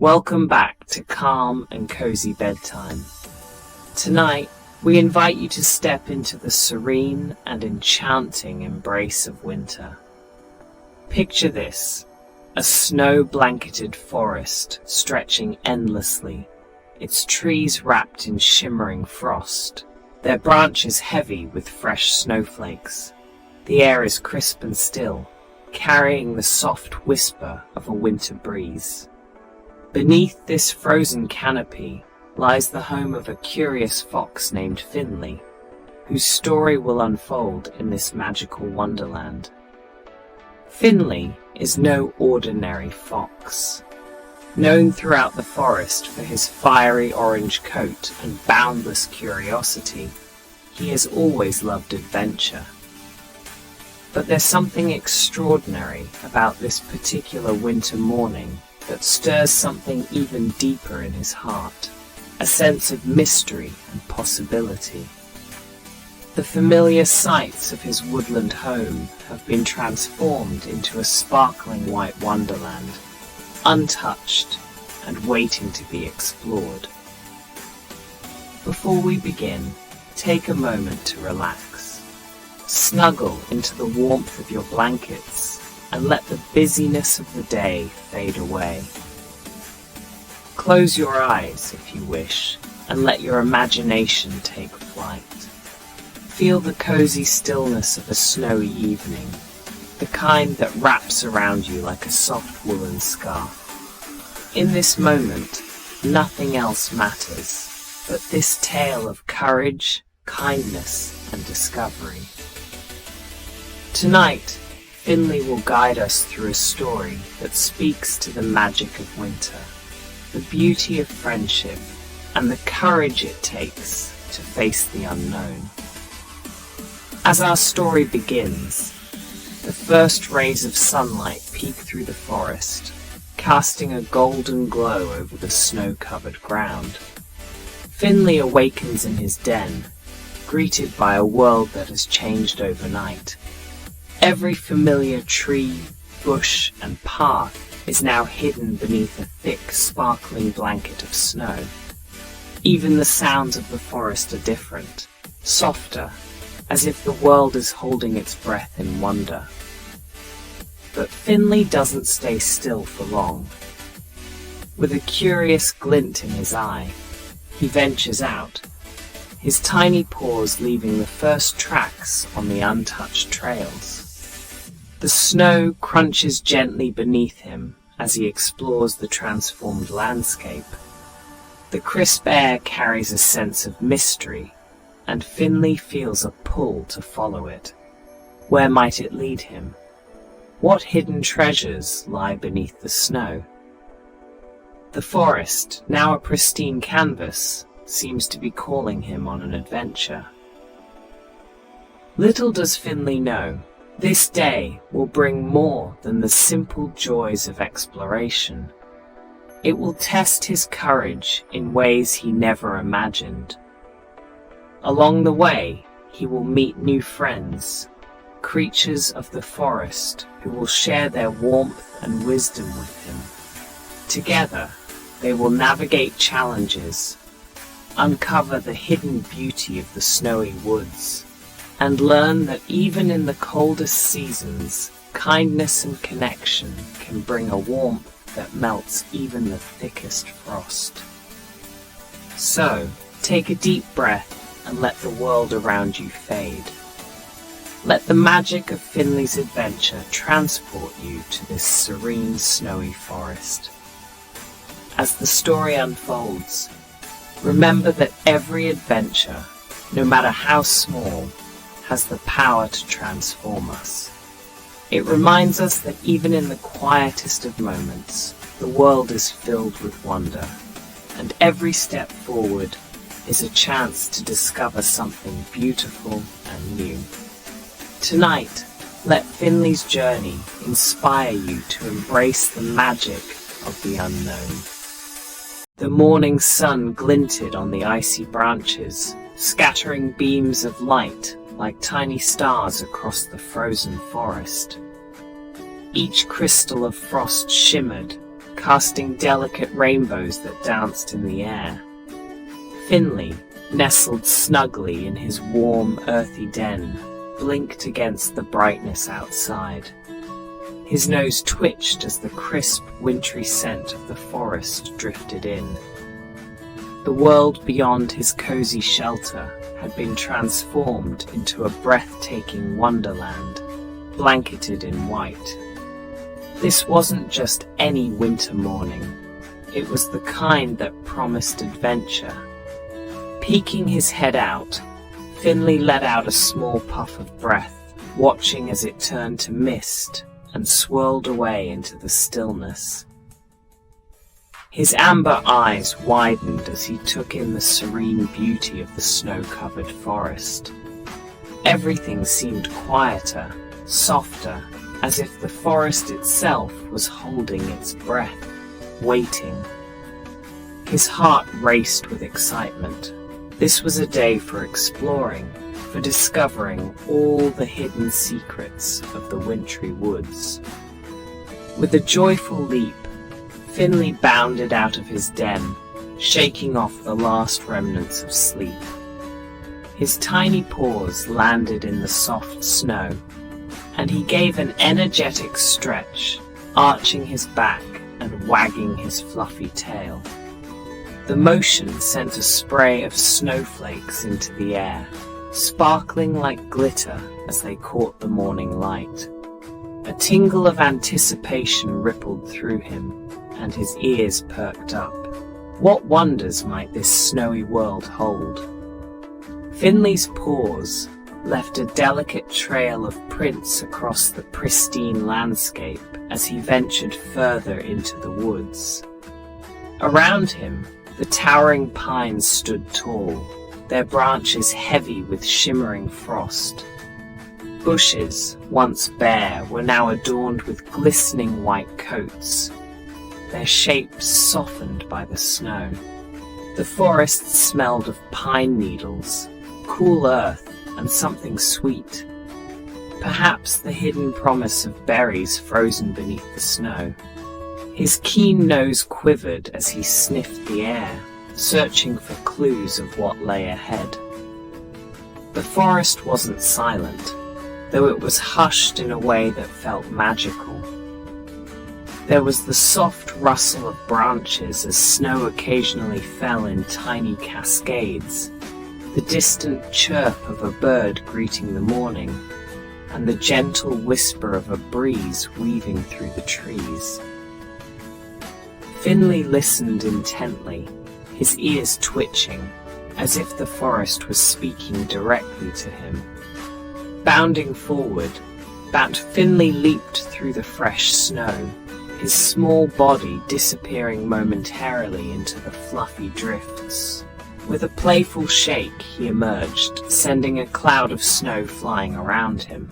Welcome back to Calm and Cozy Bedtime. Tonight, we invite you to step into the serene and enchanting embrace of winter. Picture this, a snow-blanketed forest stretching endlessly, its trees wrapped in shimmering frost, their branches heavy with fresh snowflakes. The air is crisp and still, carrying the soft whisper of a winter breeze. Beneath this frozen canopy lies the home of a curious fox named Finley, whose story will unfold in this magical wonderland. Finley is no ordinary fox. Known throughout the forest for his fiery orange coat and boundless curiosity, he has always loved adventure. But there's something extraordinary about this particular winter morning that stirs something even deeper in his heart, a sense of mystery and possibility. The familiar sights of his woodland home have been transformed into a sparkling white wonderland, untouched and waiting to be explored. Before we begin, take a moment to relax. Snuggle into the warmth of your blankets and let the busyness of the day fade away. Close your eyes if you wish and let your imagination take flight. Feel the cozy stillness of a snowy evening, the kind that wraps around you like a soft woolen scarf. In this moment, nothing else matters but this tale of courage, kindness, and discovery. Tonight, Finley will guide us through a story that speaks to the magic of winter, the beauty of friendship, and the courage it takes to face the unknown. As our story begins, the first rays of sunlight peek through the forest, casting a golden glow over the snow-covered ground. Finley awakens in his den, greeted by a world that has changed overnight. Every familiar tree, bush, and path is now hidden beneath a thick, sparkling blanket of snow. Even the sounds of the forest are different, softer, as if the world is holding its breath in wonder. But Finley doesn't stay still for long. With a curious glint in his eye, he ventures out, his tiny paws leaving the first tracks on the untouched trails. The snow crunches gently beneath him as he explores the transformed landscape. The crisp air carries a sense of mystery, and Finley feels a pull to follow it. Where might it lead him? What hidden treasures lie beneath the snow? The forest, now a pristine canvas, seems to be calling him on an adventure. Little does Finley know, this day will bring more than the simple joys of exploration. It will test his courage in ways he never imagined. Along the way, he will meet new friends, creatures of the forest who will share their warmth and wisdom with him. Together, they will navigate challenges, uncover the hidden beauty of the snowy woods, and learn that even in the coldest seasons, kindness and connection can bring a warmth that melts even the thickest frost. So, take a deep breath and let the world around you fade. Let the magic of Finley's adventure transport you to this serene, snowy forest. As the story unfolds, remember that every adventure, no matter how small, has the power to transform us. It reminds us that even in the quietest of moments, the world is filled with wonder, and every step forward is a chance to discover something beautiful and new. Tonight, let Finley's journey inspire you to embrace the magic of the unknown. The morning sun glinted on the icy branches, scattering beams of light like tiny stars across the frozen forest. Each crystal of frost shimmered casting delicate rainbows that danced in the air. Finley, nestled snugly in his warm, earthy den, blinked against the brightness outside. His nose twitched as the crisp, wintry scent of the forest drifted in. The world beyond his cozy shelter had been transformed into a breathtaking wonderland, blanketed in white. This wasn't just any winter morning. It was the kind that promised adventure. Peeking his head out, Finley let out a small puff of breath, watching as it turned to mist and swirled away into the stillness. His amber eyes widened as he took in the serene beauty of the snow-covered forest. Everything seemed quieter, softer, as if the forest itself was holding its breath, waiting. His heart raced with excitement. This was a day for exploring, for discovering all the hidden secrets of the wintry woods. With a joyful leap, Finley bounded out of his den, shaking off the last remnants of sleep. His tiny paws landed in the soft snow, and he gave an energetic stretch, arching his back and wagging his fluffy tail. The motion sent a spray of snowflakes into the air, sparkling like glitter as they caught the morning light. A tingle of anticipation rippled through him, and his ears perked up. What wonders might this snowy world hold? Finley's paws left a delicate trail of prints across the pristine landscape as he ventured further into the woods. Around him, the towering pines stood tall, their branches heavy with shimmering frost. Bushes, once bare, were now adorned with glistening white coats, their shapes softened by the snow. The forest smelled of pine needles, cool earth, and something sweet. Perhaps the hidden promise of berries frozen beneath the snow. His keen nose quivered as he sniffed the air, searching for clues of what lay ahead. The forest wasn't silent, though it was hushed in a way that felt magical. There was the soft rustle of branches as snow occasionally fell in tiny cascades, the distant chirp of a bird greeting the morning, and the gentle whisper of a breeze weaving through the trees. Finley listened intently, his ears twitching, as if the forest was speaking directly to him. Bounding forward, Finley leaped through the fresh snow, his small body disappearing momentarily into the fluffy drifts. With a playful shake, he emerged, sending a cloud of snow flying around him.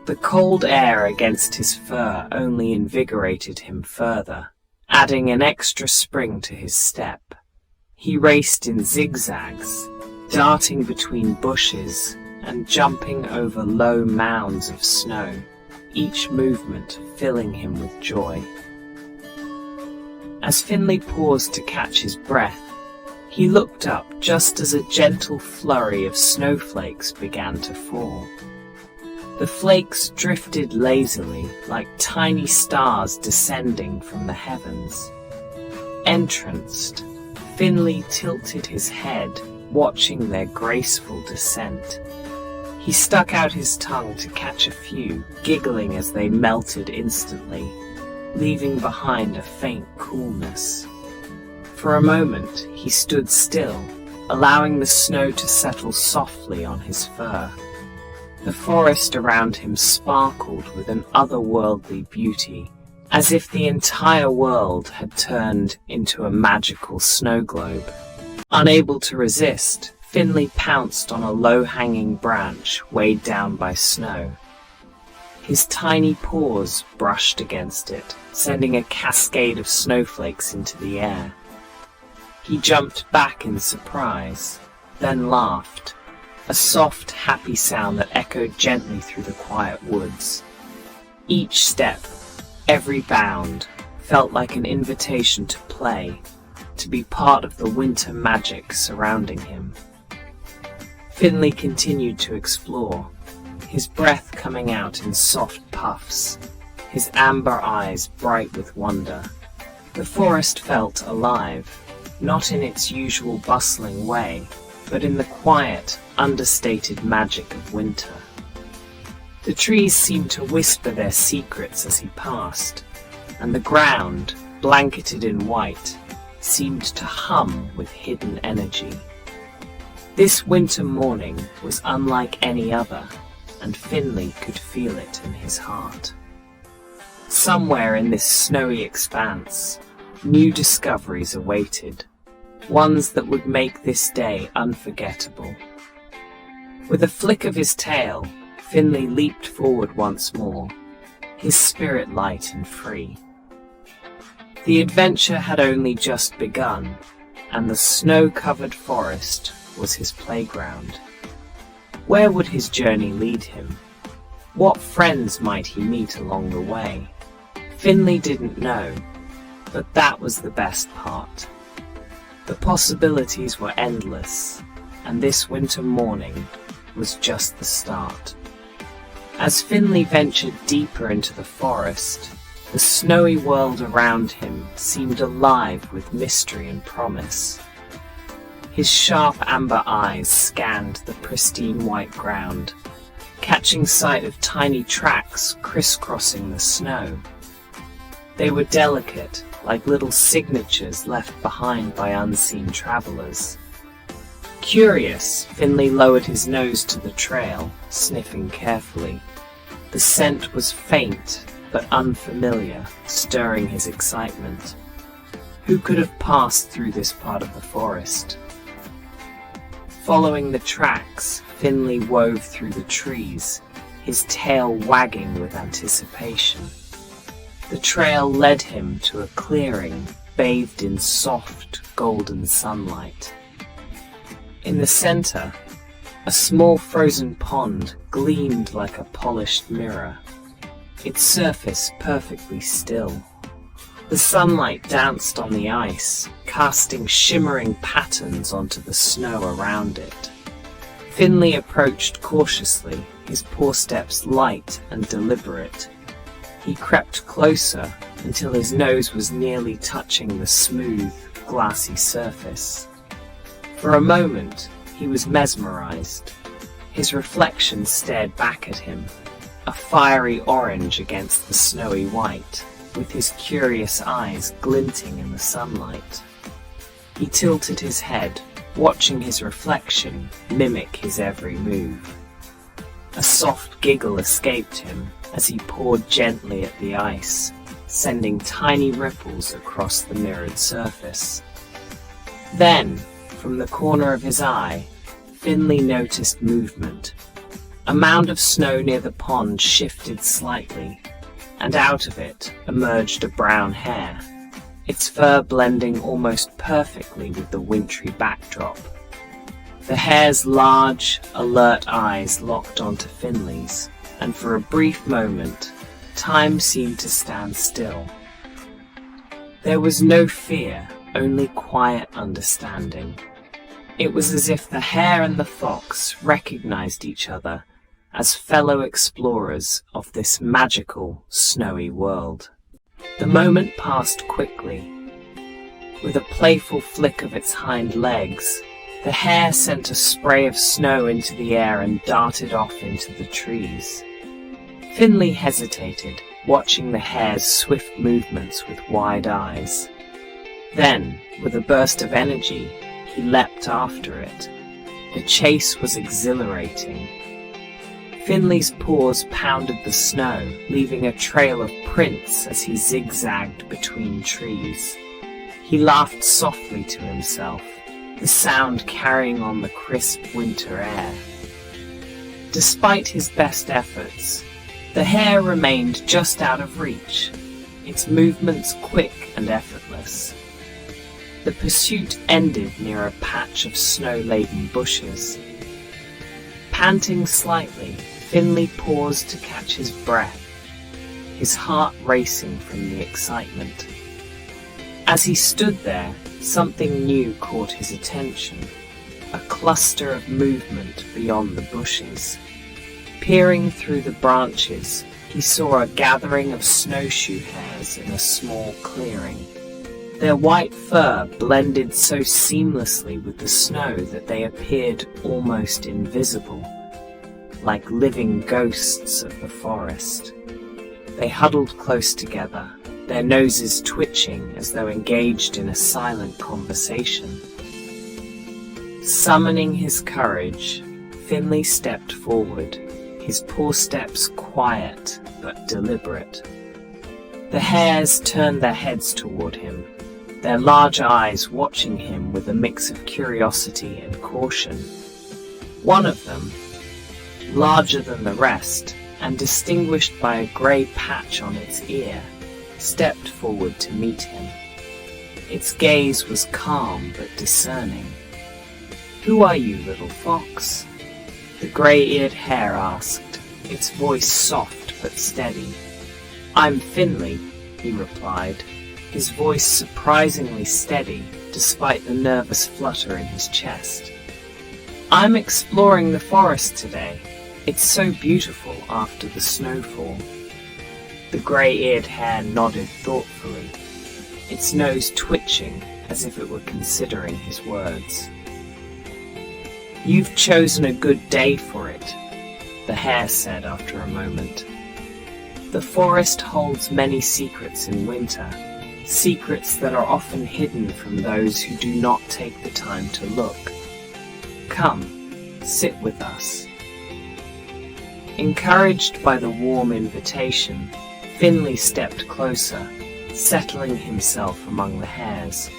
The cold air against his fur only invigorated him further, adding an extra spring to his step. He raced in zigzags, darting between bushes and jumping over low mounds of snow, each movement filling him with joy. As Finley paused to catch his breath, he looked up just as a gentle flurry of snowflakes began to fall. The flakes drifted lazily like tiny stars descending from the heavens. Entranced, Finley tilted his head, watching their graceful descent. He stuck out his tongue to catch a few, giggling as they melted instantly, leaving behind a faint coolness. For a moment, he stood still, allowing the snow to settle softly on his fur. The forest around him sparkled with an otherworldly beauty, as if the entire world had turned into a magical snow globe. Unable to resist, Finley pounced on a low-hanging branch weighed down by snow. His tiny paws brushed against it, sending a cascade of snowflakes into the air. He jumped back in surprise, then laughed, a soft, happy sound that echoed gently through the quiet woods. Each step, every bound, felt like an invitation to play, to be part of the winter magic surrounding him. Finley continued to explore, his breath coming out in soft puffs, his amber eyes bright with wonder. The forest felt alive, not in its usual bustling way, but in the quiet, understated magic of winter. The trees seemed to whisper their secrets as he passed, and the ground, blanketed in white, seemed to hum with hidden energy. This winter morning was unlike any other, and Finley could feel it in his heart. Somewhere in this snowy expanse, new discoveries awaited, ones that would make this day unforgettable. With a flick of his tail, Finley leaped forward once more, his spirit light and free. The adventure had only just begun, and the snow-covered forest was his playground. Where would his journey lead him? What friends might he meet along the way? Finley didn't know, but that was the best part. The possibilities were endless, and this winter morning was just the start. As Finley ventured deeper into the forest, the snowy world around him seemed alive with mystery and promise. His sharp amber eyes scanned the pristine white ground, catching sight of tiny tracks crisscrossing the snow. They were delicate, like little signatures left behind by unseen travelers. Curious, Finley lowered his nose to the trail, sniffing carefully. The scent was faint but unfamiliar, stirring his excitement. Who could have passed through this part of the forest? Following the tracks, Finley wove through the trees, his tail wagging with anticipation. The trail led him to a clearing bathed in soft, golden sunlight. In the center, a small frozen pond gleamed like a polished mirror, its surface perfectly still. The sunlight danced on the ice, casting shimmering patterns onto the snow around it. Finley approached cautiously, his paw steps light and deliberate. He crept closer until his nose was nearly touching the smooth, glassy surface. For a moment, he was mesmerized. His reflection stared back at him, a fiery orange against the snowy white, with his curious eyes glinting in the sunlight. He tilted his head, watching his reflection mimic his every move. A soft giggle escaped him as he pawed gently at the ice, sending tiny ripples across the mirrored surface. Then, from the corner of his eye, Finley noticed movement. A mound of snow near the pond shifted slightly, and out of it emerged a brown hare, its fur blending almost perfectly with the wintry backdrop. The hare's large, alert eyes locked onto Finley's, and for a brief moment, time seemed to stand still. There was no fear, only quiet understanding. It was as if the hare and the fox recognized each other as fellow explorers of this magical, snowy world. The moment passed quickly. With a playful flick of its hind legs, the hare sent a spray of snow into the air and darted off into the trees. Finley hesitated, watching the hare's swift movements with wide eyes. Then, with a burst of energy, he leapt after it. The chase was exhilarating. Finley's paws pounded the snow, leaving a trail of prints as he zigzagged between trees. He laughed softly to himself, the sound carrying on the crisp winter air. Despite his best efforts, the hare remained just out of reach, its movements quick and effortless. The pursuit ended near a patch of snow-laden bushes. Panting slightly, Finley paused to catch his breath, his heart racing from the excitement. As he stood there, something new caught his attention, a cluster of movement beyond the bushes. Peering through the branches, he saw a gathering of snowshoe hares in a small clearing. Their white fur blended so seamlessly with the snow that they appeared almost invisible, like living ghosts of the forest. They huddled close together, their noses twitching as though engaged in a silent conversation. Summoning his courage, Finley stepped forward, his paw steps quiet but deliberate. The hares turned their heads toward him, their large eyes watching him with a mix of curiosity and caution. One of them, larger than the rest and distinguished by a grey patch on its ear, stepped forward to meet him. Its gaze was calm but discerning. "Who are you, little fox?" the grey-eared hare asked, its voice soft but steady. "I'm Finley," he replied, his voice surprisingly steady despite the nervous flutter in his chest. "I'm exploring the forest today. It's so beautiful after the snowfall." The grey-eared hare nodded thoughtfully, its nose twitching as if it were considering his words. "You've chosen a good day for it," the hare said after a moment. "The forest holds many secrets in winter, secrets that are often hidden from those who do not take the time to look. Come, sit with us." Encouraged by the warm invitation, Finley stepped closer, settling himself among the hares.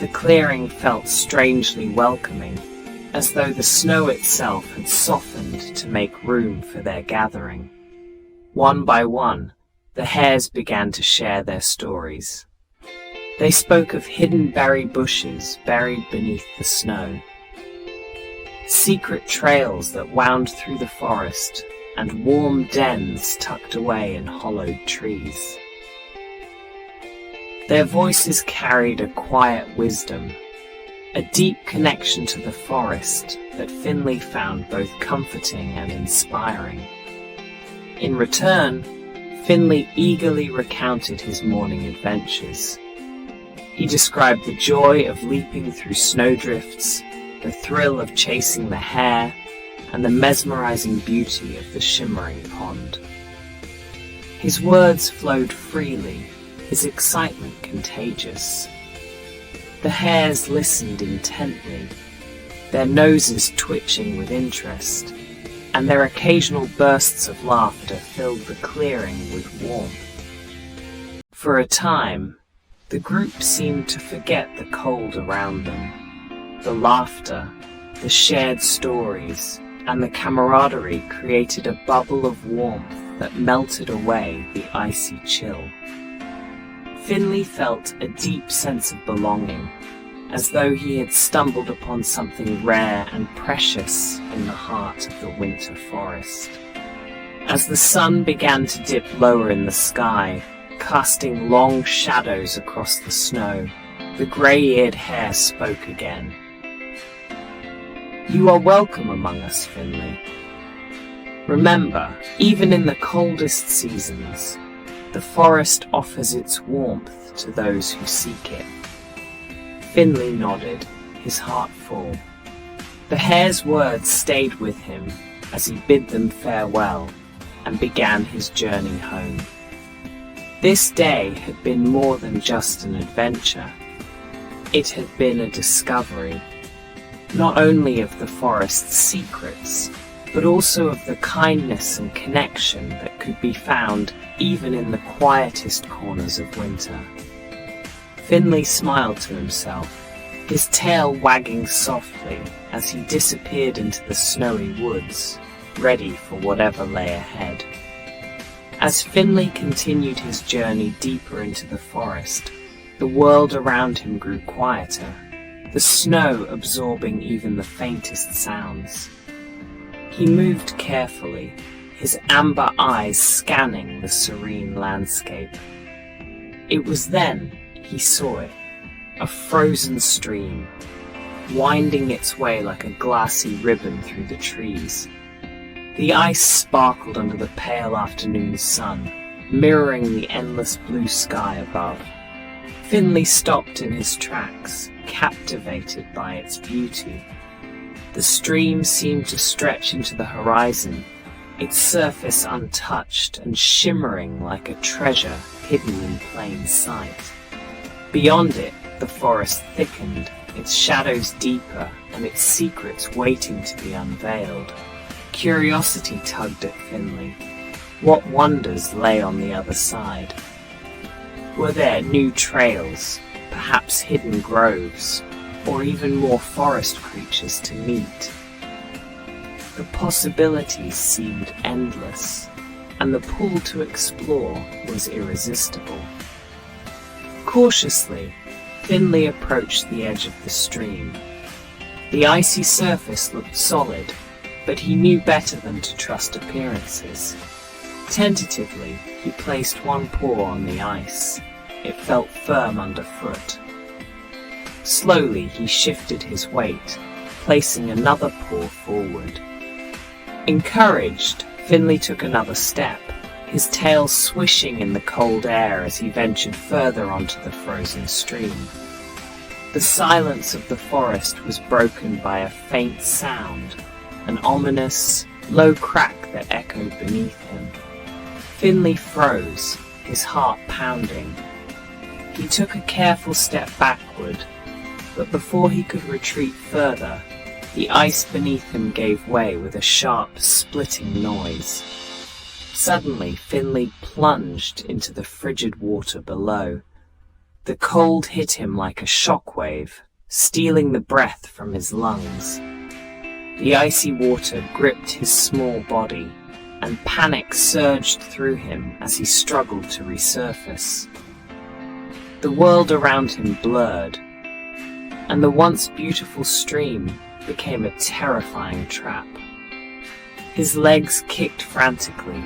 The clearing felt strangely welcoming, as though the snow itself had softened to make room for their gathering. One by one, the hares began to share their stories. They spoke of hidden berry bushes buried beneath the snow, secret trails that wound through the forest, and warm dens tucked away in hollowed trees. Their voices carried a quiet wisdom, a deep connection to the forest that Finley found both comforting and inspiring. In return, Finley eagerly recounted his morning adventures. He described the joy of leaping through snowdrifts, the thrill of chasing the hare, and the mesmerizing beauty of the shimmering pond. His words flowed freely, his excitement contagious. The hares listened intently, their noses twitching with interest, and their occasional bursts of laughter filled the clearing with warmth. For a time, the group seemed to forget the cold around them. The laughter, the shared stories, and the camaraderie created a bubble of warmth that melted away the icy chill. Finley felt a deep sense of belonging, as though he had stumbled upon something rare and precious in the heart of the winter forest. As the sun began to dip lower in the sky, casting long shadows across the snow, the grey-eared hare spoke again. "You are welcome among us, Finley. Remember, even in the coldest seasons, the forest offers its warmth to those who seek it." Finley nodded, his heart full. The hare's words stayed with him as he bid them farewell and began his journey home. This day had been more than just an adventure. It had been a discovery, not only of the forest's secrets, but also of the kindness and connection that could be found even in the quietest corners of winter. Finley smiled to himself, his tail wagging softly as he disappeared into the snowy woods, ready for whatever lay ahead. As Finley continued his journey deeper into the forest, the world around him grew quieter, the snow absorbing even the faintest sounds. He moved carefully, his amber eyes scanning the serene landscape. It was then he saw it, a frozen stream, winding its way like a glassy ribbon through the trees. The ice sparkled under the pale afternoon sun, mirroring the endless blue sky above. Finley stopped in his tracks, captivated by its beauty. The stream seemed to stretch into the horizon, its surface untouched and shimmering like a treasure hidden in plain sight. Beyond it, the forest thickened, its shadows deeper and its secrets waiting to be unveiled. Curiosity tugged at Finley. What wonders lay on the other side? Were there new trails, perhaps hidden groves, or even more forest creatures to meet? The possibilities seemed endless, and the pull to explore was irresistible. Cautiously, Finley approached the edge of the stream. The icy surface looked solid, but he knew better than to trust appearances. Tentatively, he placed one paw on the ice. It felt firm underfoot. Slowly, he shifted his weight, placing another paw forward. Encouraged, Finley took another step, his tail swishing in the cold air as he ventured further onto the frozen stream. The silence of the forest was broken by a faint sound, an ominous, low crack that echoed beneath him. Finley froze, his heart pounding. He took a careful step backward, but before he could retreat further, the ice beneath him gave way with a sharp, splitting noise. Suddenly, Finley plunged into the frigid water below. The cold hit him like a shockwave, stealing the breath from his lungs. The icy water gripped his small body, and panic surged through him as he struggled to resurface. The world around him blurred, and the once beautiful stream became a terrifying trap. His legs kicked frantically,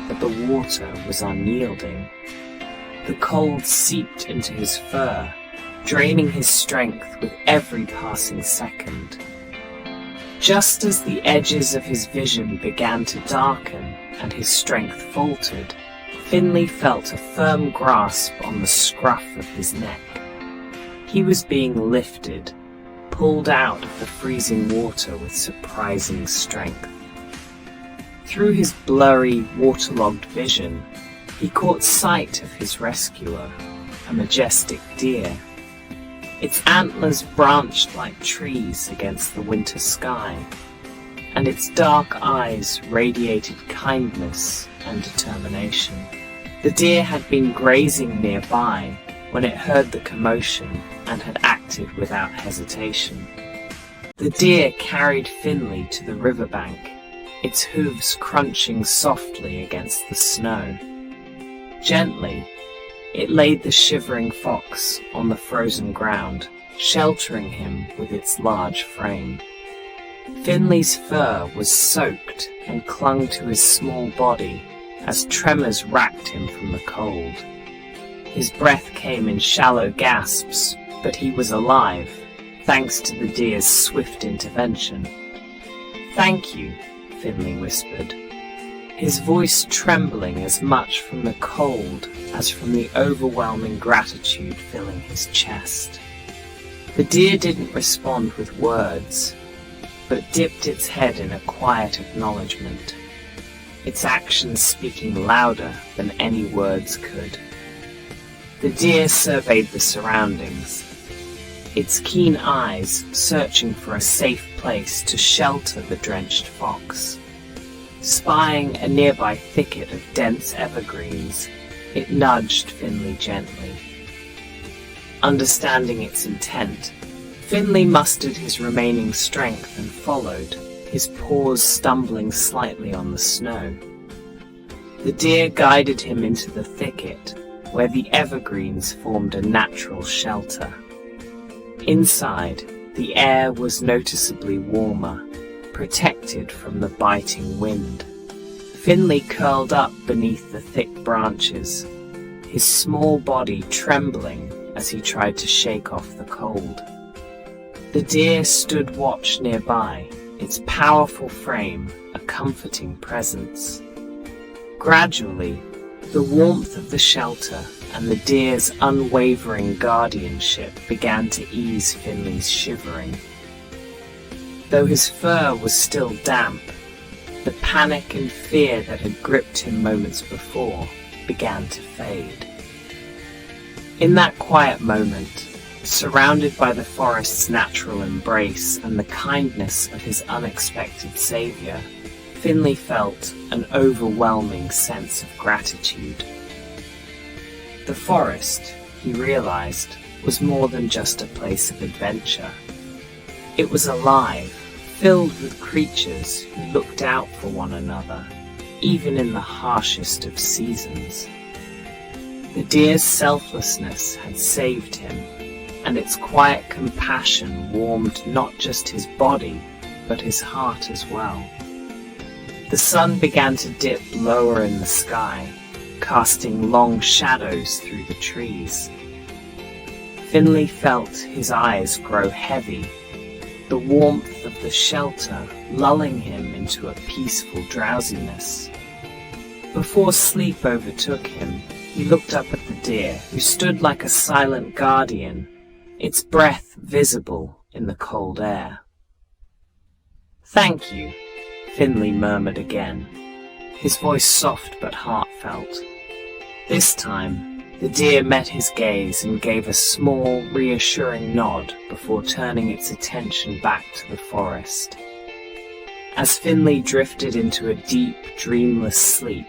but the water was unyielding. The cold seeped into his fur, draining his strength with every passing second. Just as the edges of his vision began to darken and his strength faltered, Finley felt a firm grasp on the scruff of his neck. He was being lifted, pulled out of the freezing water with surprising strength. Through his blurry, waterlogged vision, he caught sight of his rescuer, a majestic deer. Its antlers branched like trees against the winter sky, and its dark eyes radiated kindness and determination. The deer had been grazing nearby when it heard the commotion and had acted without hesitation. The deer carried Finley to the riverbank, its hooves crunching softly against the snow. Gently, it laid the shivering fox on the frozen ground, sheltering him with its large frame. Finley's fur was soaked and clung to his small body as tremors racked him from the cold. His breath came in shallow gasps, but he was alive, thanks to the deer's swift intervention. "Thank you," Finley whispered, his voice trembling as much from the cold as from the overwhelming gratitude filling his chest. The deer didn't respond with words, but dipped its head in a quiet acknowledgement, its actions speaking louder than any words could. The deer surveyed the surroundings, its keen eyes searching for a safe place to shelter the drenched fox. Spying a nearby thicket of dense evergreens, it nudged Finley gently. Understanding its intent, Finley mustered his remaining strength and followed, his paws stumbling slightly on the snow. The deer guided him into the thicket, where the evergreens formed a natural shelter. Inside, the air was noticeably warmer, protected from the biting wind. Finley curled up beneath the thick branches, his small body trembling as he tried to shake off the cold. The deer stood watch nearby, its powerful frame a comforting presence. Gradually, the warmth of the shelter and the deer's unwavering guardianship began to ease Finley's shivering. Though his fur was still damp, the panic and fear that had gripped him moments before began to fade. In that quiet moment, surrounded by the forest's natural embrace and the kindness of his unexpected savior, Finley felt an overwhelming sense of gratitude. The forest, he realized, was more than just a place of adventure. It was alive, filled with creatures who looked out for one another, even in the harshest of seasons. The deer's selflessness had saved him, and its quiet compassion warmed not just his body, but his heart as well. The sun began to dip lower in the sky, casting long shadows through the trees. Finley felt his eyes grow heavy, the warmth of the shelter lulling him into a peaceful drowsiness. Before sleep overtook him, he looked up at the deer, who stood like a silent guardian, its breath visible in the cold air. "Thank you," Finley murmured again, his voice soft but heartfelt. This time, the deer met his gaze and gave a small, reassuring nod before turning its attention back to the forest. As Finley drifted into a deep, dreamless sleep,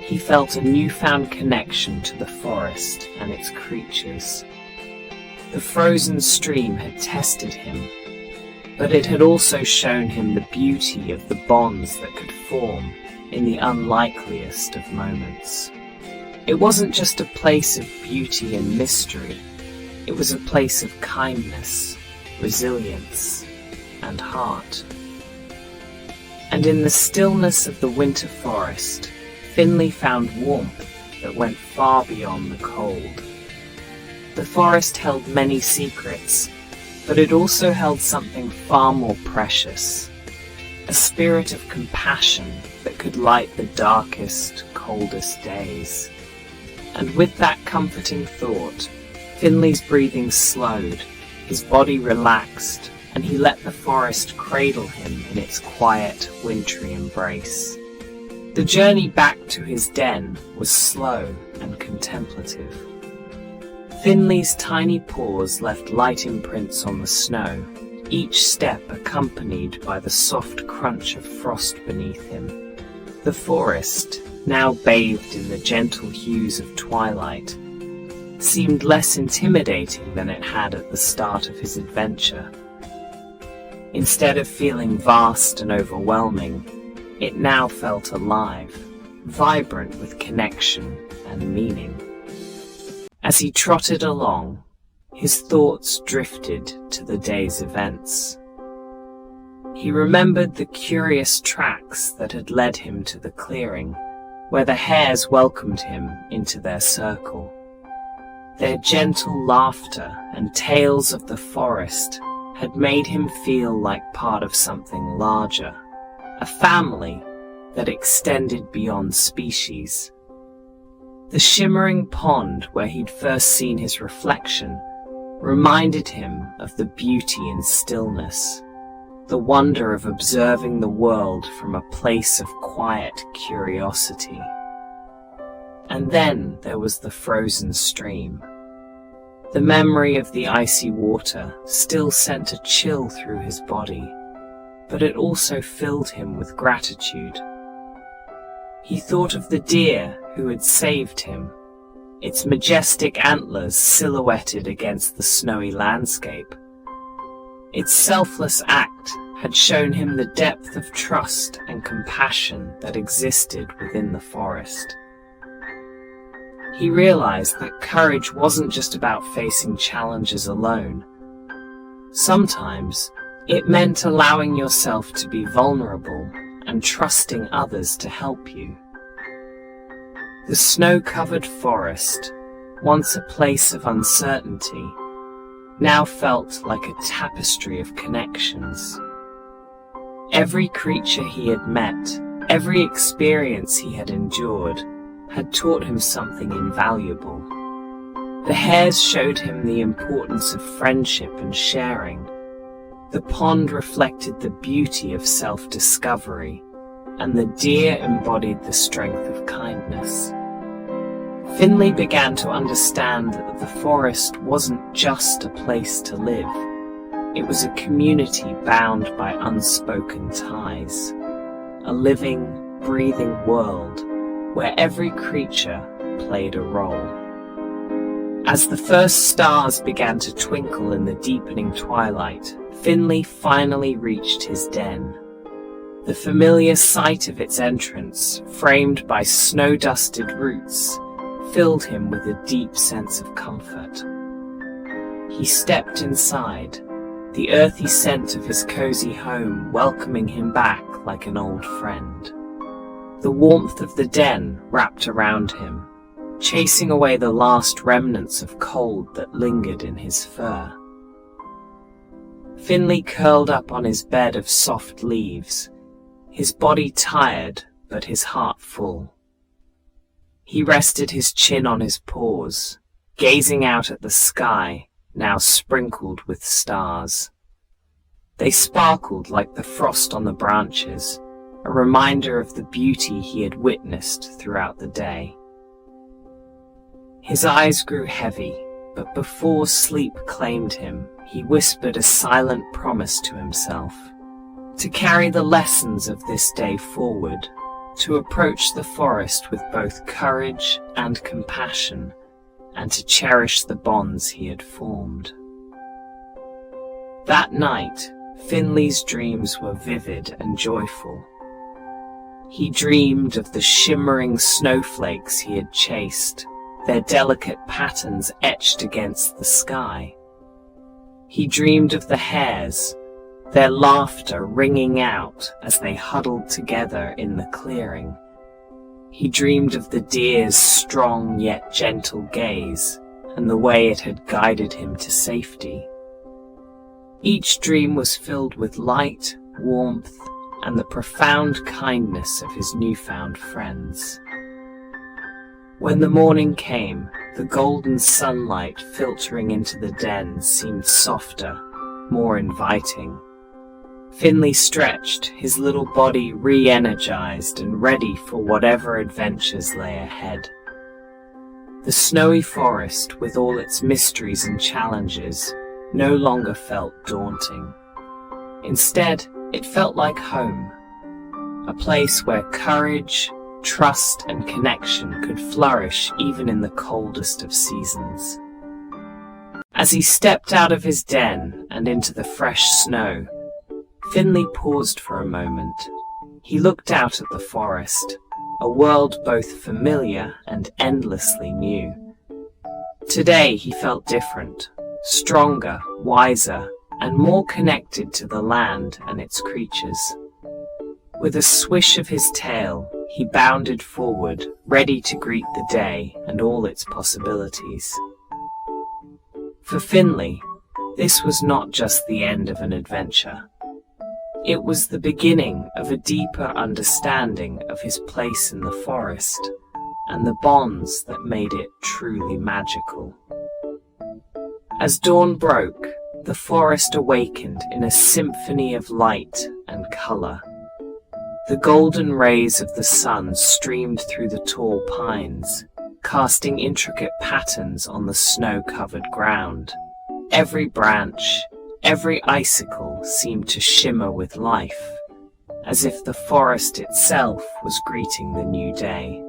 he felt a newfound connection to the forest and its creatures. The frozen stream had tested him, but it had also shown him the beauty of the bonds that could form in the unlikeliest of moments. It wasn't just a place of beauty and mystery, it was a place of kindness, resilience, and heart. And in the stillness of the winter forest, Finley found warmth that went far beyond the cold. The forest held many secrets, but it also held something far more precious, a spirit of compassion that could light the darkest, coldest days. And with that comforting thought, Finley's breathing slowed, his body relaxed, and he let the forest cradle him in its quiet, wintry embrace. The journey back to his den was slow and contemplative. Finley's tiny paws left light imprints on the snow, each step accompanied by the soft crunch of frost beneath him. The forest, now bathed in the gentle hues of twilight, seemed less intimidating than it had at the start of his adventure. Instead of feeling vast and overwhelming, it now felt alive, vibrant with connection and meaning. As he trotted along, his thoughts drifted to the day's events. He remembered the curious tracks that had led him to the clearing, where the hares welcomed him into their circle. Their gentle laughter and tales of the forest had made him feel like part of something larger, a family that extended beyond species. The shimmering pond where he'd first seen his reflection reminded him of the beauty and stillness, the wonder of observing the world from a place of quiet curiosity. And then there was the frozen stream. The memory of the icy water still sent a chill through his body, but it also filled him with gratitude. He thought of the deer who had saved him, its majestic antlers silhouetted against the snowy landscape. Its selfless act had shown him the depth of trust and compassion that existed within the forest. He realized that courage wasn't just about facing challenges alone. Sometimes it meant allowing yourself to be vulnerable and trusting others to help you. The snow-covered forest, once a place of uncertainty, now felt like a tapestry of connections. Every creature he had met, every experience he had endured, had taught him something invaluable. The hares showed him the importance of friendship and sharing. The pond reflected the beauty of self-discovery, and the deer embodied the strength of kindness. Finley began to understand that the forest wasn't just a place to live. It was a community bound by unspoken ties, a living, breathing world where every creature played a role. As the first stars began to twinkle in the deepening twilight, Finley finally reached his den. The familiar sight of its entrance, framed by snow-dusted roots, filled him with a deep sense of comfort. He stepped inside, the earthy scent of his cozy home welcoming him back like an old friend. The warmth of the den wrapped around him, chasing away the last remnants of cold that lingered in his fur. Finley curled up on his bed of soft leaves, his body tired but his heart full. He rested his chin on his paws, gazing out at the sky, now sprinkled with stars. They sparkled like the frost on the branches, a reminder of the beauty he had witnessed throughout the day. His eyes grew heavy, but before sleep claimed him, he whispered a silent promise to himself, to carry the lessons of this day forward, to approach the forest with both courage and compassion, and to cherish the bonds he had formed. That night, Finley's dreams were vivid and joyful. He dreamed of the shimmering snowflakes he had chased, their delicate patterns etched against the sky. He dreamed of the hares, their laughter ringing out as they huddled together in the clearing. He dreamed of the deer's strong yet gentle gaze and the way it had guided him to safety. Each dream was filled with light, warmth, and the profound kindness of his newfound friends. When the morning came, the golden sunlight filtering into the den seemed softer, more inviting. Finley stretched, his little body re-energized and ready for whatever adventures lay ahead. The snowy forest, with all its mysteries and challenges, no longer felt daunting. Instead, it felt like home, a place where courage, trust, and connection could flourish even in the coldest of seasons. As he stepped out of his den and into the fresh snow, Finley paused for a moment. He looked out at the forest, a world both familiar and endlessly new. Today he felt different, stronger, wiser, and more connected to the land and its creatures. With a swish of his tail, he bounded forward, ready to greet the day and all its possibilities. For Finley, this was not just the end of an adventure. It was the beginning of a deeper understanding of his place in the forest and the bonds that made it truly magical. As dawn broke, the forest awakened in a symphony of light and color. The golden rays of the sun streamed through the tall pines, casting intricate patterns on the snow-covered ground. Every branch, every icicle seemed to shimmer with life, as if the forest itself was greeting the new day.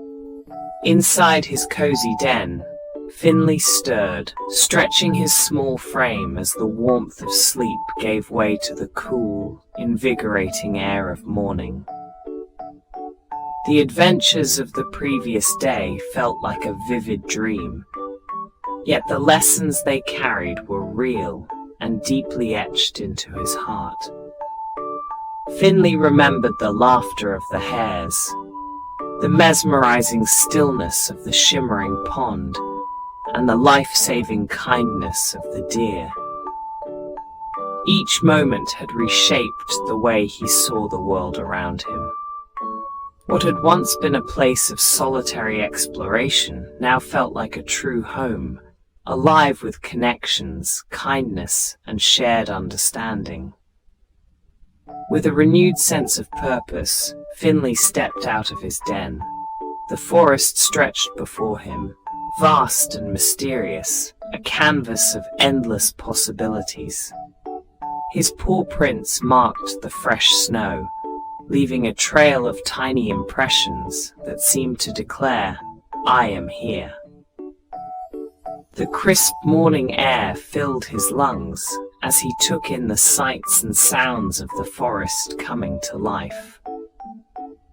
Inside his cozy den, Finley stirred, stretching his small frame as the warmth of sleep gave way to the cool, invigorating air of morning. The adventures of the previous day felt like a vivid dream, yet the lessons they carried were real and deeply etched into his heart. Finley remembered the laughter of the hares, the mesmerizing stillness of the shimmering pond, and the life-saving kindness of the deer. Each moment had reshaped the way he saw the world around him. What had once been a place of solitary exploration now felt like a true home, alive with connections, kindness, and shared understanding. With a renewed sense of purpose, Finley stepped out of his den. The forest stretched before him, vast and mysterious, a canvas of endless possibilities. His paw prints marked the fresh snow, leaving a trail of tiny impressions that seemed to declare, "I am here." The crisp morning air filled his lungs as he took in the sights and sounds of the forest coming to life.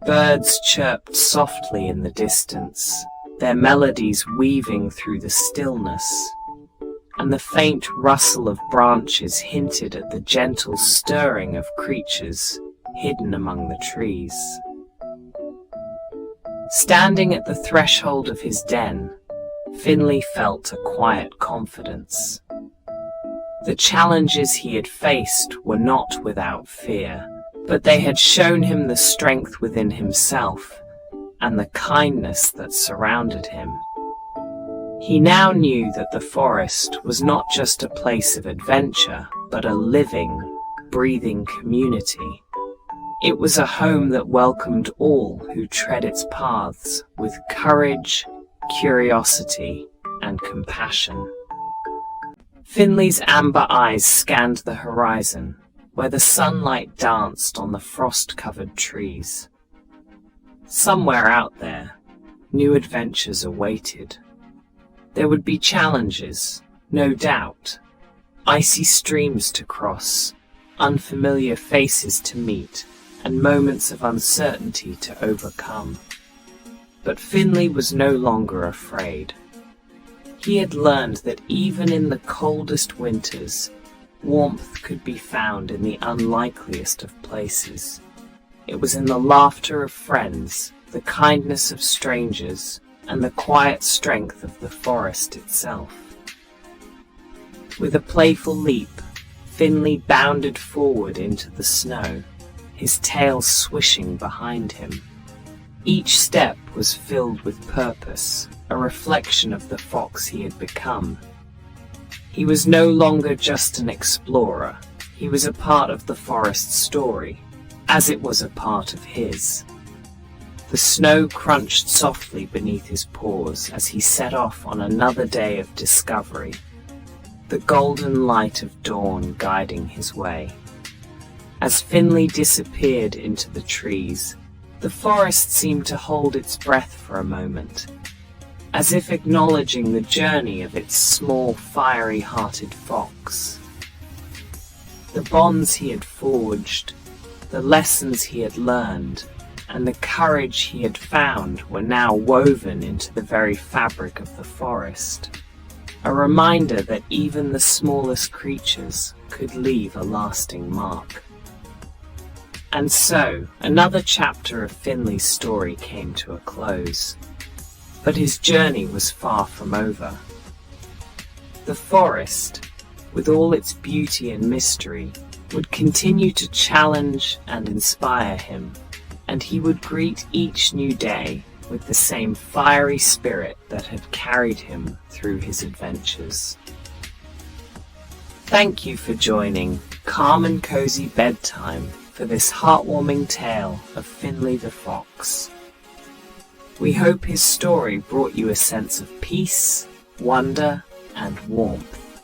Birds chirped softly in the distance, their melodies weaving through the stillness, and the faint rustle of branches hinted at the gentle stirring of creatures hidden among the trees. Standing at the threshold of his den, Finley felt a quiet confidence. The challenges he had faced were not without fear, but they had shown him the strength within himself and the kindness that surrounded him. He now knew that the forest was not just a place of adventure, but a living, breathing community. It was a home that welcomed all who tread its paths with courage, curiosity, and compassion. Finley's amber eyes scanned the horizon, where the sunlight danced on the frost-covered trees. Somewhere out there, new adventures awaited. There would be challenges, no doubt, icy streams to cross, unfamiliar faces to meet, and moments of uncertainty to overcome. But Finley was no longer afraid. He had learned that even in the coldest winters, warmth could be found in the unlikeliest of places. It was in the laughter of friends, the kindness of strangers, and the quiet strength of the forest itself. With a playful leap, Finley bounded forward into the snow, his tail swishing behind him. Each step was filled with purpose, a reflection of the fox he had become. He was no longer just an explorer. He was a part of the forest's story, as it was a part of his. The snow crunched softly beneath his paws as he set off on another day of discovery, the golden light of dawn guiding his way. As Finley disappeared into the trees, the forest seemed to hold its breath for a moment, as if acknowledging the journey of its small, fiery-hearted fox. The bonds he had forged, the lessons he had learned, and the courage he had found were now woven into the very fabric of the forest, a reminder that even the smallest creatures could leave a lasting mark. And so, another chapter of Finley's story came to a close. But his journey was far from over. The forest, with all its beauty and mystery, would continue to challenge and inspire him, and he would greet each new day with the same fiery spirit that had carried him through his adventures. Thank you for joining Calm and Cozy Bedtime for this heartwarming tale of Finley the Fox. We hope his story brought you a sense of peace, wonder, and warmth.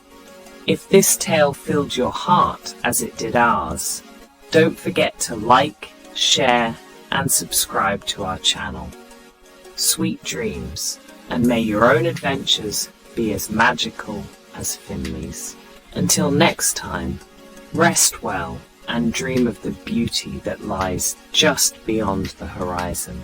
If this tale filled your heart as it did ours, don't forget to like, share, and subscribe to our channel. Sweet dreams, and may your own adventures be as magical as Finley's. Until next time, rest well and dream of the beauty that lies just beyond the horizon.